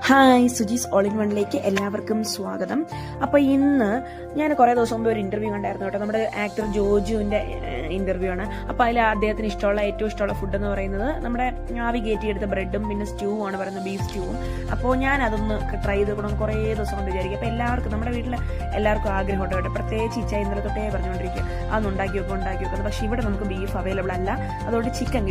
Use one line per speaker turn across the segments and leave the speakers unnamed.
Hi, Suji's all in വണ്ണിലേക്ക് എല്ലാവർക്കും സ്വാഗതം. അപ്പോൾ ഇന്ന് ഞാൻ കുറേ ദിവസം മുമ്പ് ഒരു ഇന്റർവ്യൂ കണ്ടായിരുന്നു കേട്ടോ. നമ്മുടെ ആക്ടർ ജോജുവിന്റെ ഇന്റർവ്യൂ ആണ്. അപ്പോൾ അതിൽ അദ്ദേഹത്തിന് ഏറ്റവും ഇഷ്ടമുള്ള ഫുഡ് എന്ന് പറയുന്നത് നമ്മുടെ ആവി കയറ്റിയെടുത്ത ബ്രെഡും പിന്നെ സ്റ്റൂ ആണ് പറയുന്നത്, ബീഫ് സ്റ്റൂവും. അപ്പോൾ ഞാൻ അതൊന്ന് ട്രൈ ചെയ്ത് കൊടുക്കണം കുറേ ദിവസം കൊണ്ട് വിചാരിക്കും. അപ്പോൾ എല്ലാവർക്കും നമ്മുടെ വീട്ടിൽ എല്ലാവർക്കും ആഗ്രഹമുണ്ട് കേട്ടോ. പ്രത്യേകിച്ച് ഇച്ച ഇന്നലെ തൊട്ടേ പറഞ്ഞുകൊണ്ടിരിക്കുക അതൊന്ന് ഉണ്ടാക്കി വെക്കുന്നത്. പക്ഷേ ഇവിടെ നമുക്ക് ബീഫ് അവൈലബിൾ അല്ല, അതുകൊണ്ട് ചിക്കൻ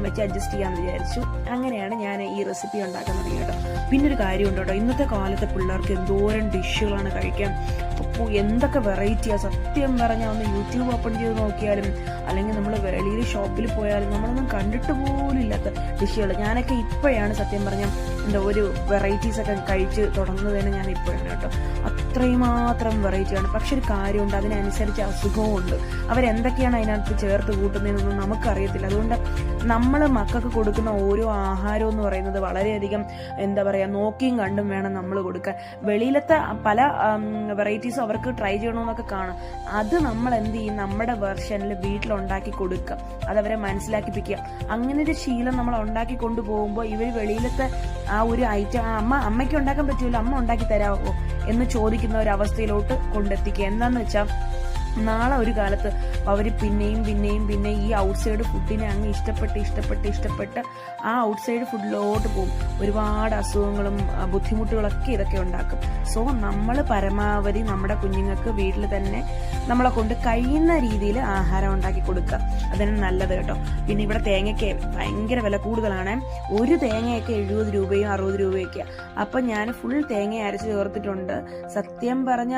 വെച്ച് അഡ്ജസ്റ്റ് ചെയ്യാമെന്ന് വിചാരിച്ചു. അങ്ങനെയാണ് ഞാൻ ഈ റെസിപ്പി ഉണ്ടാക്കുന്നത് കേട്ടോ. പിന്നെ ഒരു കാര്യമുണ്ട് കേട്ടോ, ഇന്നത്തെ കാലത്തെ പിള്ളേർക്ക് എന്തോരം ഡിഷുകളാണ് കഴിക്കാൻ. അപ്പോൾ എന്തൊക്കെ വെറൈറ്റിയാണ് സത്യം പറഞ്ഞാൽ. ഒന്ന് യൂട്യൂബ് ഓപ്പൺ ചെയ്ത് നോക്കിയാലും അല്ലെങ്കിൽ നമ്മൾ വെളിയിൽ ഷോപ്പിൽ പോയാലും നമ്മളൊന്നും കണ്ടിട്ട് പോലും ഇല്ലാത്ത ഡിഷുകൾ. ഞാനൊക്കെ ഇപ്പോഴാണ് സത്യം പറഞ്ഞാൽ ഒരു വെറൈറ്റീസ് ഒക്കെ കഴിച്ച് തുടങ്ങുന്നത് തന്നെ ഞാൻ ഇപ്പോഴാണ് കേട്ടോ. അത്രയും മാത്രം വെറൈറ്റിയാണ്. പക്ഷെ ഒരു കാര്യമുണ്ട്, അതിനനുസരിച്ച് അസുഖവും ഉണ്ട്. അവരെന്തൊക്കെയാണ് അതിനകത്ത് ചേർത്ത് കൂട്ടുന്നതെന്നൊന്നും നമുക്കറിയത്തില്ല. അതുകൊണ്ട് നമ്മൾ മക്കൾക്ക് കൊടുക്കുന്ന ഓരോ ആഹാരം എന്ന് പറയുന്നത് വളരെയധികം എന്താ പറയുക, നോക്കിയും കണ്ടും വേണം നമ്മൾ കൊടുക്കാൻ. വെളിയിലത്തെ പല വെറൈറ്റീസും അവർക്ക് ട്രൈ ചെയ്യണമെന്നൊക്കെ കാണും. അത് നമ്മൾ എന്ത് ചെയ്യും, നമ്മുടെ വെർഷനിൽ വീട്ടിലുണ്ടാക്കി കൊടുക്കുക, അതവരെ മനസ്സിലാക്കിപ്പിക്കുക. അങ്ങനെ ഒരു ശീലം നമ്മൾ ഉണ്ടാക്കി കൊണ്ടുപോകുമ്പോൾ ഇവർ വെളിയിലത്തെ ആ ഒരു ഐറ്റം അമ്മയ്ക്ക് ഉണ്ടാക്കാൻ പറ്റുമല്ലോ, അമ്മ ഉണ്ടാക്കി തരാമോ എന്ന് ചോദിക്കുന്ന ഒരു അവസ്ഥയിലോട്ട് കൊണ്ടെത്തിക്കുക. എന്താന്ന് വെച്ചാൽ നാളെ ഒരു കാലത്ത് അവർ പിന്നെയും ഈ ഔട്ട്സൈഡ് ഫുഡിനെ അങ്ങ് ഇഷ്ടപ്പെട്ട് ആ ഔട്ട്സൈഡ് ഫുഡിലോട്ട് പോകും. ഒരുപാട് അസുഖങ്ങളും ബുദ്ധിമുട്ടുകളൊക്കെ ഇതൊക്കെ ഉണ്ടാക്കും. സോ നമ്മൾ പരമാവധി നമ്മുടെ കുഞ്ഞുങ്ങൾക്ക് വീട്ടിൽ തന്നെ നമ്മളെ കൊണ്ട് കഴിയുന്ന രീതിയിൽ ആഹാരം ഉണ്ടാക്കി കൊടുക്കുക, അതിന് നല്ലത് കേട്ടോ. പിന്നെ ഇവിടെ തേങ്ങയ്ക്ക് ഭയങ്കര വില കൂടുതലാണ്. ഒരു തേങ്ങയൊക്കെ 70 രൂപയും 60 രൂപയൊക്കെയാണ്. അപ്പം ഞാൻ ഫുൾ തേങ്ങ അരച്ച് ചേർത്തിട്ടുണ്ട്. സത്യം പറഞ്ഞ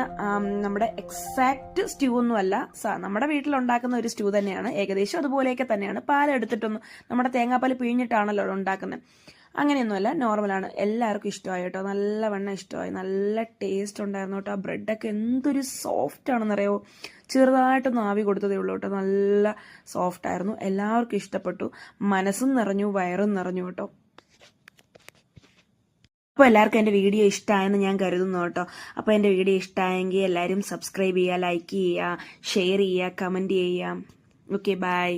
നമ്മുടെ എക്സാക്ട് സ്റ്റൂ ഒന്നുമല്ല, നമ്മുടെ വീട്ടിലുണ്ടാക്കുന്ന ഒരു സ്റ്റൂ തന്നെയാണ്, ഏകദേശം അതുപോലെയൊക്കെ തന്നെയാണ്. പാലെടുത്തിട്ടൊന്നും നമ്മുടെ തേങ്ങാപ്പാൽ പിഴിഞ്ഞിട്ടാണല്ലോ ഉണ്ടാക്കുന്നത്, അങ്ങനെയൊന്നുമല്ല, നോർമലാണ്. എല്ലാവർക്കും ഇഷ്ടമായി കേട്ടോ, നല്ലവണ്ണം ഇഷ്ടമായി, നല്ല ടേസ്റ്റ് ഉണ്ടായിരുന്നു കേട്ടോ. ആ ബ്രെഡൊക്കെ എന്തൊരു സോഫ്റ്റ് ആണെന്നറിയോ, ചെറുതായിട്ടൊന്ന് ആവി കൊടുത്തതേ ഉള്ളൂ കേട്ടോ, നല്ല സോഫ്റ്റ് ആയിരുന്നു. എല്ലാവർക്കും ഇഷ്ടപ്പെട്ടു, മനസ്സും നിറഞ്ഞു വയറും നിറഞ്ഞു കേട്ടോ. അപ്പോൾ എല്ലാവർക്കും എൻ്റെ വീഡിയോ ഇഷ്ടമായെന്ന് ഞാൻ കരുതുന്നു കേട്ടോ. അപ്പോൾ എൻ്റെ വീഡിയോ ഇഷ്ടമായെങ്കിൽ എല്ലാവരും സബ്സ്ക്രൈബ് ചെയ്യുക, ലൈക്ക് ചെയ്യുക, ഷെയർ ചെയ്യുക, കമൻറ്റ് ചെയ്യുക. Okay, by.